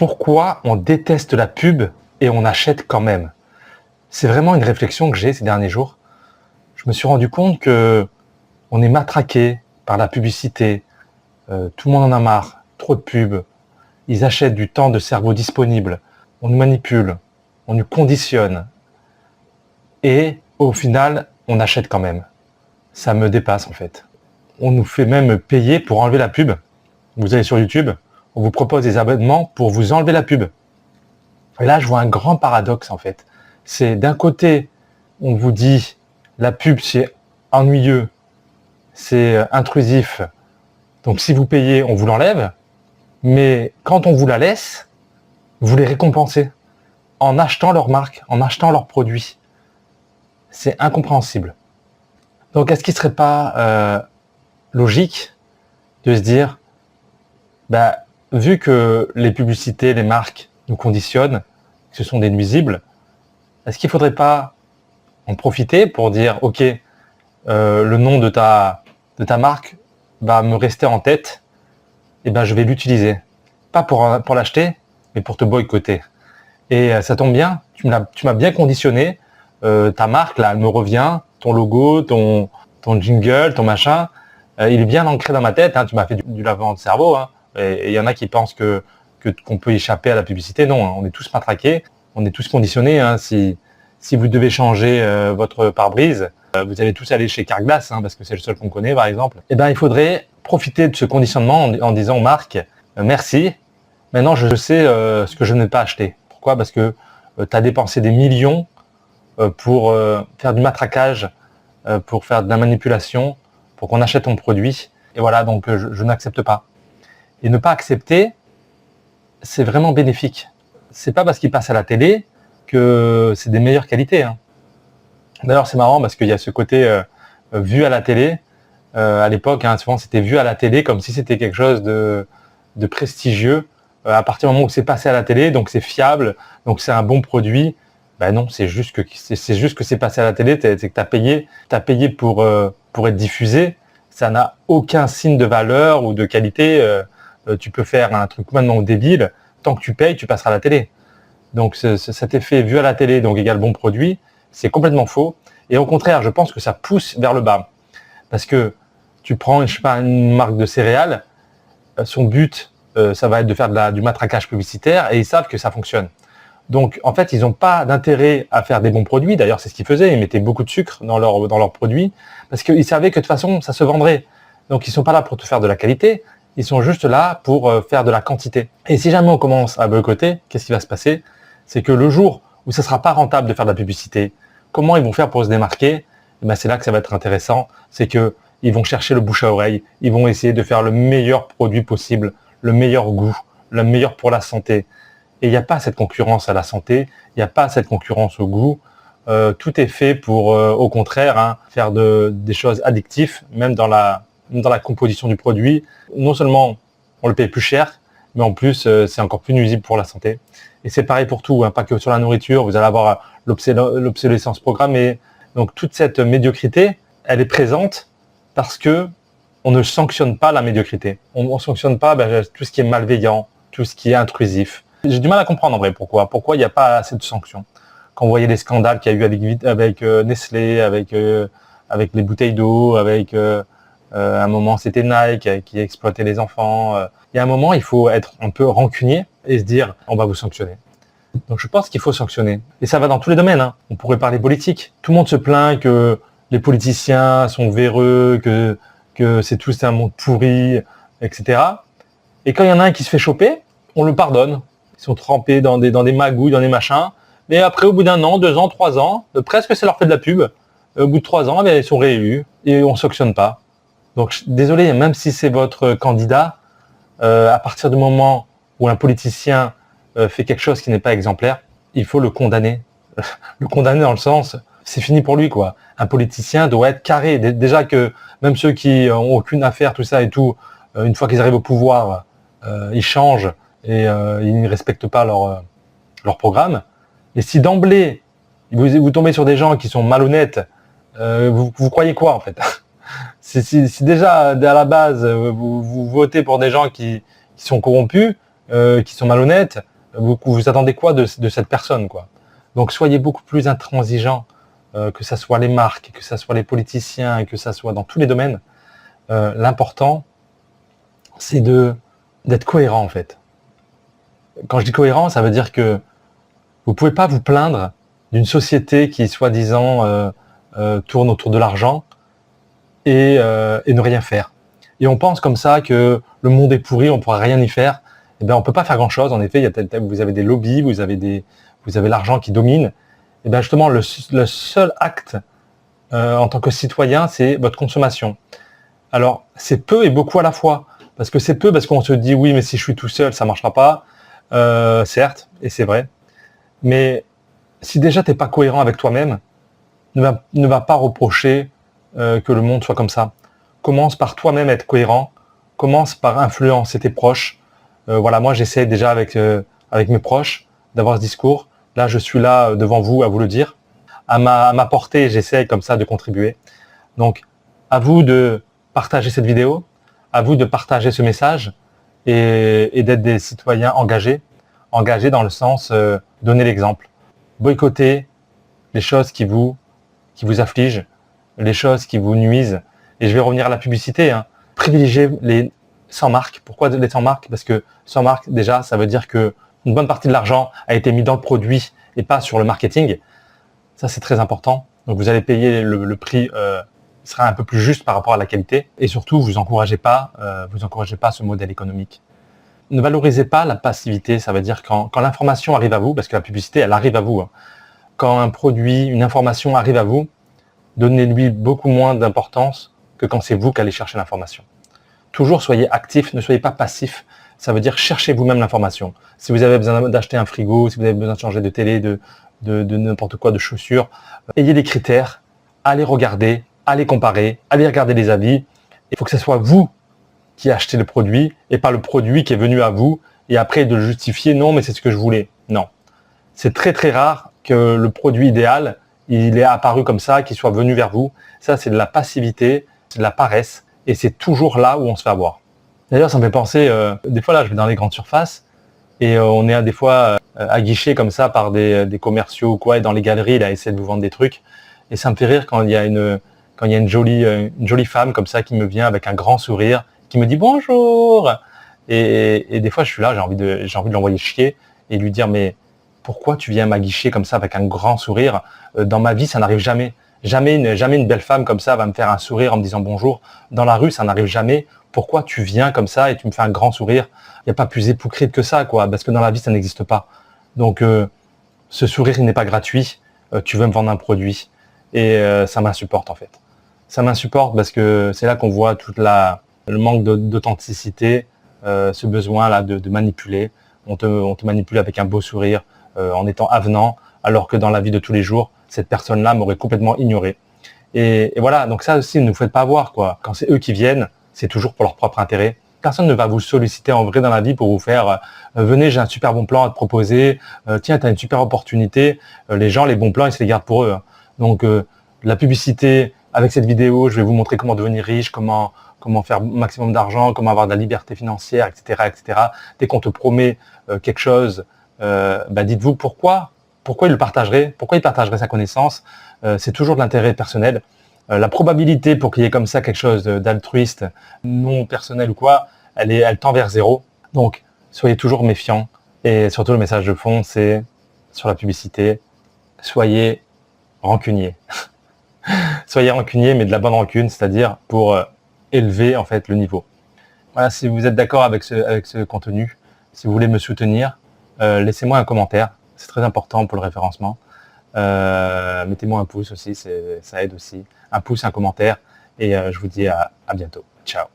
Pourquoi on déteste la pub et on achète quand même? C'est vraiment une réflexion que j'ai ces derniers jours. Je me suis rendu compte que on est matraqué par la publicité. Tout le monde en a marre. Trop de pubs. Ils achètent du temps de cerveau disponible. On nous manipule. On nous conditionne. Et au final, on achète quand même. Ça me dépasse en fait. On nous fait même payer pour enlever la pub. Vous allez sur YouTube, on vous propose des abonnements pour vous enlever la pub. Et là, je vois un grand paradoxe en fait. C'est d'un côté, on vous dit la pub c'est ennuyeux, c'est intrusif. Donc si vous payez, on vous l'enlève. Mais quand on vous la laisse, vous les récompensez en achetant leur marque, en achetant leurs produits. C'est incompréhensible. Donc est-ce qu'il ne serait pas logique de se dire, vu que les publicités, les marques nous conditionnent, que ce sont des nuisibles, est-ce qu'il ne faudrait pas en profiter pour dire, ok, le nom de ta marque va me rester en tête, et je vais l'utiliser. Pas pour l'acheter, mais pour te boycotter. Et ça tombe bien, tu m'as bien conditionné, ta marque, là, elle me revient, ton logo, ton jingle, ton machin, il est bien ancré dans ma tête, hein, tu m'as fait du lavement de cerveau, hein, et il y en a qui pensent qu'on peut échapper à la publicité. Non, hein, on est tous matraqués, on est tous conditionnés. Hein, si vous devez changer votre pare-brise, vous allez tous aller chez Carglass, hein, parce que c'est le seul qu'on connaît par exemple. Il faudrait profiter de ce conditionnement en disant aux marques, merci, maintenant je sais ce que je n'ai pas acheté. Pourquoi? Parce que tu as dépensé des millions pour faire du matraquage, pour faire de la manipulation, pour qu'on achète ton produit. Et voilà, donc je n'accepte pas. Et ne pas accepter, c'est vraiment bénéfique. C'est pas parce qu'il passe à la télé que c'est des meilleures qualités. Hein. D'ailleurs, c'est marrant parce qu'il y a ce côté vu à la télé. À l'époque, hein, souvent c'était vu à la télé comme si c'était quelque chose de prestigieux. À partir du moment où c'est passé à la télé, donc c'est fiable, donc c'est un bon produit. Non, c'est juste que c'est passé à la télé, c'est que t'as payé pour être diffusé. Ça n'a aucun signe de valeur ou de qualité. Tu peux faire un truc complètement débile. Tant que tu payes, tu passeras à la télé. Donc cet effet vu à la télé, donc égale bon produit, c'est complètement faux. Et au contraire, je pense que ça pousse vers le bas. Parce que tu prends, une marque de céréales, son but, ça va être de faire du matraquage publicitaire et ils savent que ça fonctionne. Donc en fait, ils n'ont pas d'intérêt à faire des bons produits. D'ailleurs, c'est ce qu'ils faisaient. Ils mettaient beaucoup de sucre dans leurs produits parce qu'ils savaient que de toute façon, ça se vendrait. Donc ils ne sont pas là pour te faire de la qualité. Ils sont juste là pour faire de la quantité. Et si jamais on commence à boycotter, qu'est-ce qui va se passer? C'est que le jour où ça ne sera pas rentable de faire de la publicité, comment ils vont faire pour se démarquer? C'est là que ça va être intéressant. C'est que ils vont chercher le bouche à oreille. Ils vont essayer de faire le meilleur produit possible, le meilleur goût, le meilleur pour la santé. Et il n'y a pas cette concurrence à la santé, il n'y a pas cette concurrence au goût. Tout est fait pour, au contraire, faire des choses addictives, même dans la composition du produit. Non seulement on le paye plus cher, mais en plus c'est encore plus nuisible pour la santé. Et c'est pareil pour tout, pas que sur la nourriture, vous allez avoir l'obsolescence programmée. Donc toute cette médiocrité, elle est présente parce que on ne sanctionne pas la médiocrité. On ne sanctionne pas tout ce qui est malveillant, tout ce qui est intrusif. J'ai du mal à comprendre en vrai pourquoi il n'y a pas assez de sanctions. Quand vous voyez les scandales qu'il y a eu avec Nestlé, avec les bouteilles d'eau, avec à un moment c'était Nike qui exploitait les enfants. Il y a un moment, il faut être un peu rancunier et se dire on va vous sanctionner. Donc je pense qu'il faut sanctionner. Et ça va dans tous les domaines. Hein. On pourrait parler politique. Tout le monde se plaint que les politiciens sont véreux, que c'est un monde pourri, etc. Et quand il y en a un qui se fait choper, on le pardonne. Ils sont trempés dans des magouilles, dans des machins. Mais après, au bout d'un an, 2 ans, 3 ans, presque ça leur fait de la pub. Au bout de 3 ans, ils sont réélus et on ne sanctionne pas. Donc désolé, même si c'est votre candidat, à partir du moment où un politicien fait quelque chose qui n'est pas exemplaire, il faut le condamner. Le condamner dans le sens, c'est fini pour lui, quoi. Un politicien doit être carré. Déjà que même ceux qui n'ont aucune affaire, tout ça et tout, une fois qu'ils arrivent au pouvoir, ils changent et ils ne respectent pas leur programme. Et si d'emblée, vous tombez sur des gens qui sont malhonnêtes, vous croyez quoi en fait? Si déjà, à la base, vous votez pour des gens qui sont corrompus, qui sont malhonnêtes, Vous attendez quoi de cette personne, quoi? Donc soyez beaucoup plus intransigeants, que ça soit les marques, que ça soit les politiciens, que ça soit dans tous les domaines. L'important, c'est d'être cohérent, en fait. Quand je dis cohérent, ça veut dire que vous pouvez pas vous plaindre d'une société qui, soi-disant, tourne autour de l'argent et ne rien faire. Et on pense comme ça que le monde est pourri, on ne pourra rien y faire. Eh bien, on ne peut pas faire grand-chose. En effet, vous avez des lobbies, vous avez l'argent qui domine. Et bien justement, le seul acte en tant que citoyen, c'est votre consommation. Alors, c'est peu et beaucoup à la fois. Parce que c'est peu, parce qu'on se dit, oui, mais si je suis tout seul, ça ne marchera pas. Certes, et c'est vrai. Mais si déjà tu n'es pas cohérent avec toi-même, ne va pas reprocher que le monde soit comme ça. Commence par toi-même être cohérent. Commence par influencer tes proches. Voilà, moi j'essaie déjà avec mes proches d'avoir ce discours. Là, je suis là devant vous à vous le dire. À ma portée, j'essaie comme ça de contribuer. Donc, à vous de partager cette vidéo, à vous de partager ce message et d'être des citoyens engagés. Engagés dans le sens donner l'exemple. Boycotter les choses qui vous affligent, les choses qui vous nuisent. Et je vais revenir à la publicité. Hein. Privilégiez les sans marque. Pourquoi les sans marque? Parce que sans marque, déjà, ça veut dire que une bonne partie de l'argent a été mis dans le produit et pas sur le marketing. Ça, c'est très important. Donc, vous allez payer le prix sera un peu plus juste par rapport à la qualité. Et surtout, vous encouragez pas ce modèle économique. Ne valorisez pas la passivité. Ça veut dire quand l'information arrive à vous, parce que la publicité, elle arrive à vous. Hein. Quand un produit, une information arrive à vous, donnez-lui beaucoup moins d'importance que quand c'est vous qui allez chercher l'information. Toujours soyez actif, ne soyez pas passif. Ça veut dire cherchez vous-même l'information. Si vous avez besoin d'acheter un frigo, si vous avez besoin de changer de télé, de n'importe quoi, de chaussures, ayez des critères, allez regarder, allez comparer, allez regarder les avis. Il faut que ce soit vous qui achetez le produit et pas le produit qui est venu à vous et après de le justifier, non mais c'est ce que je voulais. Non. C'est très très rare que le produit idéal, il est apparu comme ça, qu'il soit venu vers vous. Ça, c'est de la passivité, c'est de la paresse et c'est toujours là où on se fait avoir. D'ailleurs, ça me fait penser, des fois là, je vais dans les grandes surfaces et on est des fois aguichés comme ça par des commerciaux ou quoi, et dans les galeries, là, essayer de vous vendre des trucs. Et ça me fait rire quand il y a une jolie femme comme ça qui me vient avec un grand sourire, qui me dit bonjour. Et des fois, je suis là, j'ai envie de l'envoyer chier et lui dire mais pourquoi tu viens m'aguicher comme ça avec un grand sourire? Dans ma vie, ça n'arrive jamais. Jamais une belle femme comme ça va me faire un sourire en me disant bonjour. Dans la rue, ça n'arrive jamais. Pourquoi tu viens comme ça et tu me fais un grand sourire? Il n'y a pas plus hypocrite que ça, quoi, parce que dans la vie, ça n'existe pas. Donc, ce sourire, il n'est pas gratuit. Tu veux me vendre un produit. Et ça m'insupporte, en fait. Ça m'insupporte parce que c'est là qu'on voit le manque d'authenticité, ce besoin-là de manipuler. On te manipule avec un beau sourire, en étant avenant, alors que dans la vie de tous les jours, cette personne-là m'aurait complètement ignoré. Et voilà, donc ça aussi, ne vous faites pas avoir, quoi. Quand c'est eux qui viennent, c'est toujours pour leur propre intérêt. Personne ne va vous solliciter en vrai dans la vie pour vous faire venez, j'ai un super bon plan à te proposer, tiens, tu as une super opportunité. Les gens, les bons plans, ils se les gardent pour eux. Hein. Donc, la publicité, avec cette vidéo, je vais vous montrer comment devenir riche, comment faire maximum d'argent, comment avoir de la liberté financière, etc. etc. Dès qu'on te promet quelque chose, dites-vous pourquoi il le partagerait, pourquoi il partagerait sa connaissance. C'est toujours de l'intérêt personnel. La probabilité pour qu'il y ait comme ça quelque chose d'altruiste, non personnel ou quoi, elle tend vers zéro. Donc, soyez toujours méfiants. Et surtout, le message de fond, c'est sur la publicité, soyez rancuniers. Soyez rancuniers, mais de la bonne rancune, c'est-à-dire pour élever en fait le niveau. Voilà, si vous êtes d'accord avec ce contenu, si vous voulez me soutenir, laissez-moi un commentaire. C'est très important pour le référencement. Mettez-moi un pouce aussi, ça aide aussi. Un pouce, un commentaire. Et je vous dis à bientôt. Ciao.